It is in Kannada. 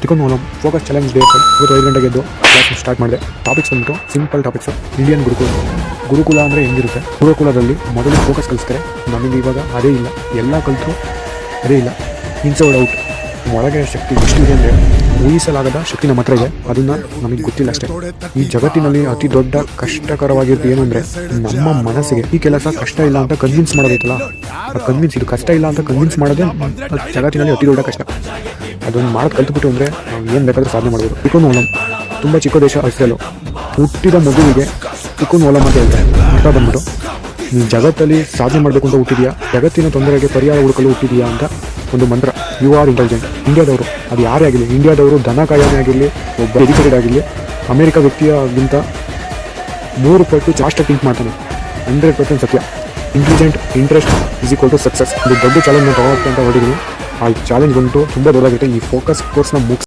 ತಿಳ್ಕೊಂಡು ಫೋಕಸ್ ಚಾಲೆಂಜ್ ಡೇ ಇವತ್ತು 5 ಗಂಟೆಗೆ ಎದ್ದು ಕ್ಲಾಸ್ ಸ್ಟಾರ್ಟ್ ಮಾಡಿದೆ. ಟಾಪಿಕ್ಸ್ ಬಂದ್ಬಿಟ್ಟು ಸಿಂಪಲ್ ಟಾಪಿಕ್ಸ್. ಇಂಡಿಯನ್ ಗುರುಕುಲ ಅಂದರೆ ಹೆಂಗಿರುತ್ತೆ, ಗುರುಕುಲದಲ್ಲಿ ಮೊದಲು ಫೋಕಸ್ ಕಲಿಸ್ತಾರೆ. ನಮಗೆ ಇವಾಗ ಅದೇ ಇಲ್ಲ, ಎಲ್ಲ ಕಲಿತರು ಅದೇ ಇಲ್ಲ. ಇನ್ಸೈಡ್ ಔಟ್ ಒಳಗೆ ಶಕ್ತಿ ಎಷ್ಟಿದೆ ಅಂದರೆ ಊಹಿಸಲಾಗದ ಶಕ್ತಿ ನಮ್ಮ ಹತ್ರ ಇದೆ, ಅದನ್ನು ನಮಗೆ ಗೊತ್ತಿಲ್ಲ ಅಷ್ಟೇ. ಈ ಜಗತ್ತಿನಲ್ಲಿ ಅತಿ ದೊಡ್ಡ ಕಷ್ಟಕರವಾಗಿರೋದು ಏನು ಅಂದರೆ ನಮ್ಮ ಮನಸ್ಸಿಗೆ ಈ ಕೆಲಸ ಕಷ್ಟ ಇಲ್ಲ ಅಂತ ಕನ್ವಿನ್ಸ್ ಮಾಡೋದೈತಲ್ಲ, ಇದು ಕಷ್ಟ ಇಲ್ಲ ಅಂತ ಕನ್ವಿನ್ಸ್ ಮಾಡೋದೇ ಜಗತ್ತಿನಲ್ಲಿ ಅತಿ ದೊಡ್ಡ ಕಷ್ಟ. ಅದನ್ನು ಮಾಡೋದು ಕಲ್ತ್ಬಿಟ್ಟು ಅಂದರೆ ನಾವು ಏನು ಬೇಕಾದರೂ ಸಾಧನೆ ಮಾಡ್ಬೋದು. ಟಿಕೋನ್ ಓಲಂ ತುಂಬ ಚಿಕ್ಕ ದೇಶ ಇಸ್ರೇಲು. ಹುಟ್ಟಿದ ಮಗುವಿಗೆ ಟಿಕೋನ್ ಓಲಂ ಅಂತ ಹೇಳ್ತಾರೆ. ಅರ್ಥ ಬಂದ್ಬಿಟ್ಟು ನೀನು ಜಗತ್ತಲ್ಲಿ ಸಾಧನೆ ಮಾಡಬೇಕು ಅಂತ ಹುಟ್ಟಿದೆಯಾ, ಜಗತ್ತಿನ ತೊಂದರೆಗೆ ಪರಿಹಾರ ಹುಡುಕಲು ಹುಟ್ಟಿದೆಯಾ ಅಂತ ಒಂದು ಮಂತ್ರ. You are intelligent. ಇಂಡಿಯಾದವರು ಅದು ಯಾರೇ ಆಗಿರಲಿ, ಇಂಡಿಯಾದವರು ದನ ಕಾಯೋನೇ ಆಗಿರಲಿ, ಒಬ್ಬ ಎಜುಕೇಟೆಡ್ ಆಗಿರಲಿ, ಅಮೆರಿಕ ವ್ಯಕ್ತಿಯಾಗಿಂತ 3 ಪಟ್ಟು ಜಾಸ್ತಿ ಥಿಂಕ್ ಮಾಡ್ತಾನೆ. 100% ಸತ್ಯ. Intelligent interest = success. ಇದು ದೊಡ್ಡ ಚಾಲೆಂಜ್ ತಗೋಕ್ಕೆ ಅಂತ ಹೊರಟಿದ್ದೀನಿ. ಆ ಚಾಲೆಂಜ್ ಬಂತು ತುಂಬ ದೊಡ್ಡದಾಗಿರುತ್ತೆ. ಈ ಫೋಕಸ್ ಕೋರ್ಸ್ನ ಮುಗಿಸಿ